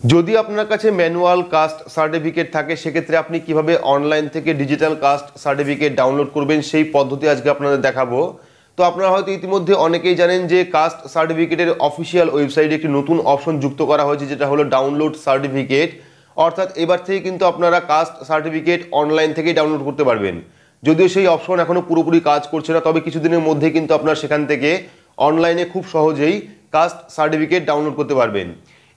যদি আপনার কাছে ম্যানুয়াল কাস্ট সার্টিফিকেট থাকে সেক্ষেত্রে আপনি কিভাবে অনলাইন থেকে ডিজিটাল কাস্ট সার্টিফিকেট ডাউনলোড করবেন সেই পদ্ধতি আজকে আপনাদের দেখাবো। তো আপনারা হয়তো ইতিমধ্যে অনেকেই জানেন যে কাস্ট সার্টিফিকেটের অফিসিয়াল ওয়েবসাইটে একটি নতুন অপশন যুক্ত করা হয়েছে, যেটা হলো ডাউনলোড সার্টিফিকেট। অর্থাৎ এবার থেকে কিন্তু আপনারা কাস্ট সার্টিফিকেট অনলাইন থেকেই ডাউনলোড করতে পারবেন। যদিও সেই অপশন এখনো পুরোপুরি কাজ করছে না, তবে কিছুদিনের মধ্যে কিন্তু আপনারা সেখান থেকে অনলাইনে খুব সহজেই কাস্ট সার্টিফিকেট ডাউনলোড করতে পারবেন।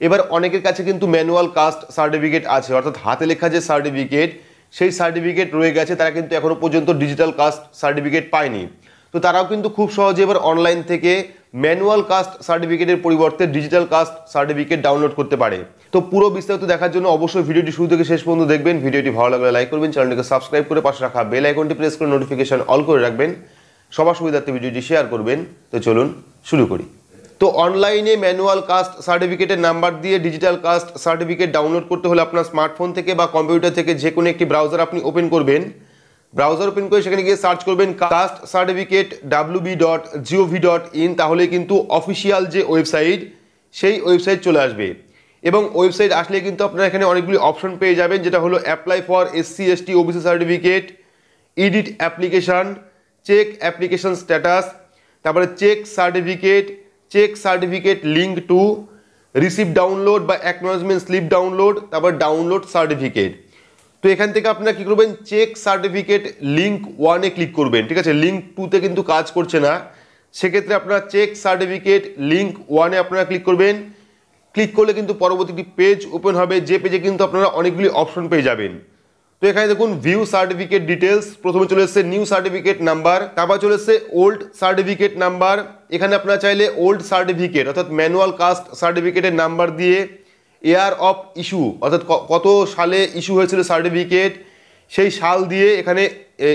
এবার অনেকের কাছে কিন্তু ম্যানুয়াল কাস্ট সার্টিফিকেট আছে, অর্থাৎ হাতে লেখা যে সার্টিফিকেট সেই সার্টিফিকেট রয়ে গেছে, তারা কিন্তু এখনো পর্যন্ত ডিজিটাল কাস্ট সার্টিফিকেট পায়নি। তো তারাও কিন্তু খুব সহজে এবার অনলাইন থেকে ম্যানুয়াল কাস্ট সার্টিফিকেটের পরিবর্তে ডিজিটাল কাস্ট সার্টিফিকেট ডাউনলোড করতে পারে। তো পুরো বিস্তারিত দেখার জন্য অবশ্যই ভিডিওটি শুরু থেকে শেষ পর্যন্ত দেখবেন। ভিডিওটি ভালো লাগলে লাইক করবেন, চ্যানেলটিকে সাবস্ক্রাইব করে পাশে রাখা বেল আইকনটি প্রেস করে নোটিফিকেশন অল করে রাখবেন, সবার সুবিধার্থে ভিডিওটি শেয়ার করবেন। তো চলুন শুরু করি। তো অনলাইনে ম্যানুয়াল কাস্ট সার্টিফিকেটের নাম্বার দিয়ে ডিজিটাল কাস্ট সার্টিফিকেট ডাউনলোড করতে হলে আপনার স্মার্টফোন থেকে বা কম্পিউটার থেকে যে কোনো একটি ব্রাউজার আপনি ওপেন করবেন। ব্রাউজার ওপেন করে সেখানে গিয়ে সার্চ করবেন কাস্ট সার্টিফিকেট www.gov.in, তাহলে কিন্তু অফিসিয়াল যে ওয়েবসাইট সেই ওয়েবসাইট চলে আসবে। এবং ওয়েবসাইট আসলে কিন্তু আপনারা এখানে অনেকগুলি অপশন পেয়ে যাবেন, যেটা হলো apply for SC ST OBC certificate, edit application, check application status, তারপরে check certificate link two, receive download বা অ্যাকনোলেজমেন্ট স্লিপ ডাউনলোড, তারপর ডাউনলোড সার্টিফিকেট। তো এখান থেকে আপনারা কী করবেন, চেক সার্টিফিকেট লিঙ্ক 1-এ ক্লিক করবেন। ঠিক আছে, লিঙ্ক 2-তে কিন্তু কাজ করছে না, সেক্ষেত্রে আপনারা চেক সার্টিফিকেট লিঙ্ক 1-এ আপনারা ক্লিক করবেন। ক্লিক করলে কিন্তু পরবর্তী পেজ ওপেন হবে, যে পেজে কিন্তু আপনারা অনেকগুলি অপশন পেয়ে যাবেন। তো এখানে দেখুন ভিউ সার্টিফিকেট ডিটেলস, প্রথমে চলে এসেছে নিউ সার্টিফিকেট নাম্বার, তারপর চলে এসেছে ওল্ড সার্টিফিকেট নাম্বার। এখানে আপনারা চাইলে ওল্ড সার্টিফিকেট অর্থাৎ ম্যানুয়াল কাস্ট সার্টিফিকেটের নাম্বার দিয়ে ইয়ার অফ ইস্যু অর্থাৎ কত সালে ইস্যু হয়েছিল সার্টিফিকেট সেই সাল দিয়ে এখানে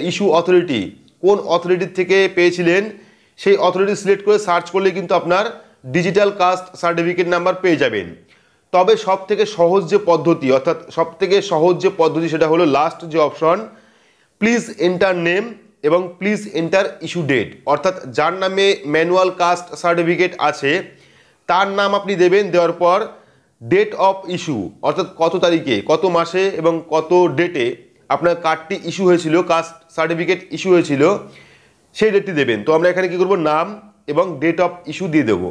ইস্যু অথরিটি, কোন অথরিটির থেকে পেয়েছিলেন সেই অথরিটি সিলেক্ট করে সার্চ করলে কিন্তু আপনার ডিজিটাল কাস্ট সার্টিফিকেট নাম্বার পেয়ে যাবেন। তবে সব থেকে সহজ যে পদ্ধতি সেটা হলো লাস্ট যে অপশন, প্লিজ এন্টার নেম এবং প্লিজ এন্টার ইস্যু ডেট। অর্থাৎ যার নামে ম্যানুয়াল কাস্ট সার্টিফিকেট আছে তার নাম আপনি দেবেন, দেওয়ার পর ডেট অফ ইস্যু অর্থাৎ কত তারিখে, কত মাসে এবং কত ডেটে আপনার কার্ডটি ইস্যু হয়েছিল, কাস্ট সার্টিফিকেট ইস্যু হয়েছিল সেই ডেটটি দেবেন। তো আমরা এখানে কি করব, নাম এবং ডেট অফ ইস্যু দিয়ে দেবো।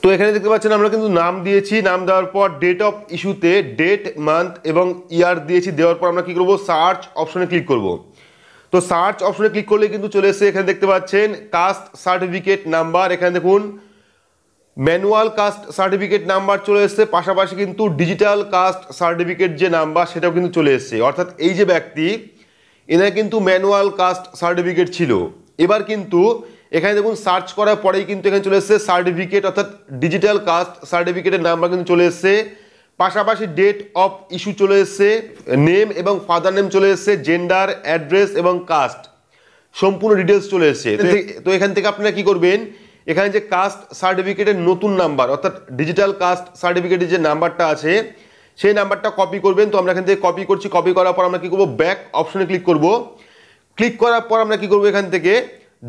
তো এখানে দেখতে পাচ্ছেন আমরা কিন্তু নাম দিয়েছি, নাম দেওয়ার পর ডেট অফ ইস্যুতে ডেট, মান্থ এবং ইয়ার দিয়েছি। দেওয়ার পর আমরা কি করব, সার্চ অপশনে ক্লিক করব। তো সার্চ অপশনে ক্লিক করলে কিন্তু চলে এসেছে, এখানে দেখতে পাচ্ছেন কাস্ট সার্টিফিকেট নাম্বার। এখানে দেখুন ম্যানুয়াল কাস্ট সার্টিফিকেট নাম্বার চলে এসেছে, পাশাপাশি কিন্তু ডিজিটাল কাস্ট সার্টিফিকেট যে নাম্বার সেটাও কিন্তু চলে এসেছে। অর্থাৎ এই যে ব্যক্তি, এনার কিন্তু ম্যানুয়াল কাস্ট সার্টিফিকেট ছিল। এবার কিন্তু এখানে দেখুন সার্চ করার পরেই কিন্তু এখানে চলে এসেছে সার্টিফিকেট অর্থাৎ ডিজিটাল কাস্ট সার্টিফিকেটের নাম্বার কিন্তু চলে এসেছে, পাশাপাশি ডেট অফ ইস্যু চলে এসেছে, নেম এবং ফাদার নেম চলে এসেছে, জেন্ডার, অ্যাড্রেস এবং কাস্ট সম্পূর্ণ ডিটেলস চলে এসেছে। তো এখান থেকে আপনারা কি করবেন, এখানে যে কাস্ট সার্টিফিকেটের নতুন নাম্বার অর্থাৎ ডিজিটাল কাস্ট সার্টিফিকেটের যে নাম্বারটা আছে সেই নাম্বারটা কপি করবেন। তো আমরা এখান থেকে কপি করছি, কপি করার পর আমরা কি করব, ব্যাক অপশনে ক্লিক করব। ক্লিক করার পর আমরা কি করব, এখান থেকে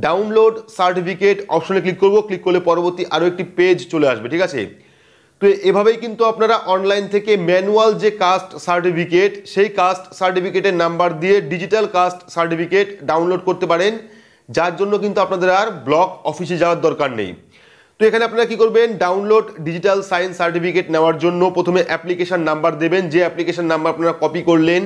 ডাউনলোড সার্টিফিকেট অপশনে ক্লিক করব। ক্লিক করলে পরবর্তী আরও একটি পেজ চলে আসবে। ঠিক আছে, তো এভাবেই কিন্তু আপনারা অনলাইন থেকে ম্যানুয়াল যে কাস্ট সার্টিফিকেট সেই কাস্ট সার্টিফিকেটের নাম্বার দিয়ে ডিজিটাল কাস্ট সার্টিফিকেট ডাউনলোড করতে পারেন, যার জন্য কিন্তু আপনাদের আর ব্লক অফিসে যাওয়ার দরকার নেই। তো এখানে আপনারা কি করবেন, ডাউনলোড ডিজিটাল সাইন সার্টিফিকেট নেওয়ার জন্য প্রথমে অ্যাপ্লিকেশন নাম্বার দেবেন, যে অ্যাপ্লিকেশন নাম্বার আপনারা কপি করলেন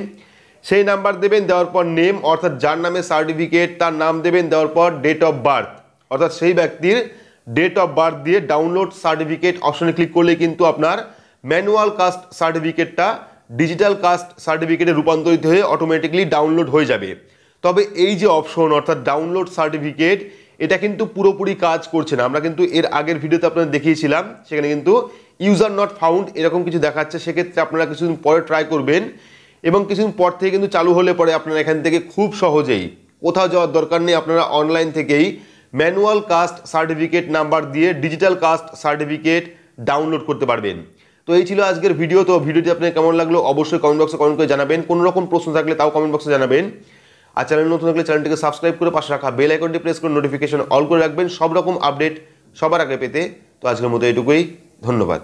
সেই নাম্বার দেবেন। দেওয়ার পর নেম অর্থাৎ যার নামে সার্টিফিকেট তার নাম দেবেন, দেওয়ার পর ডেট অফ বার্থ অর্থাৎ সেই ব্যক্তির ডেট অফ বার্থ দিয়ে ডাউনলোড সার্টিফিকেট অপশনে ক্লিক করলে কিন্তু আপনার ম্যানুয়াল কাস্ট সার্টিফিকেটটা ডিজিটাল কাস্ট সার্টিফিকেটে রূপান্তরিত হয়ে অটোমেটিকলি ডাউনলোড হয়ে যাবে। তবে এই যে অপশন অর্থাৎ ডাউনলোড সার্টিফিকেট, এটা কিন্তু পুরোপুরি কাজ করছে না। আমরা কিন্তু এর আগের ভিডিওতে আপনাদের দেখিয়েছিলাম, সেখানে কিন্তু ইউজার নট ফাউন্ড এরকম কিছু দেখাচ্ছে। সেক্ষেত্রে আপনারা কিছুদিন পরে ট্রাই করবেন এবং কিছুদিন পর থেকে কিন্তু চালু হলে পরে আপনারা এখান থেকে খুব সহজেই, কোথাও যাওয়ার দরকার নেই, আপনারা অনলাইন থেকেই ম্যানুয়াল কাস্ট সার্টিফিকেট নাম্বার দিয়ে ডিজিটাল কাস্ট সার্টিফিকেট ডাউনলোড করতে পারবেন। তো এই ছিল আজকের ভিডিও। তো ভিডিওটি আপনার কেমন লাগলো অবশ্যই কমেন্ট বক্সে কমেন্ট করে জানাবেন। কোনো রকম প্রশ্ন থাকলে তাও কমেন্ট বক্সে জানাবেন। আর চ্যানেল নতুন থাকলে চ্যানেলটিকে সাবস্ক্রাইব করে পাশে রাখা বেল আইকনটি প্রেস করে নোটিফিকেশন অল করে রাখবেন সব রকম আপডেট সবার আগে পেতে। তো আজকের মতো এটুকুই, ধন্যবাদ।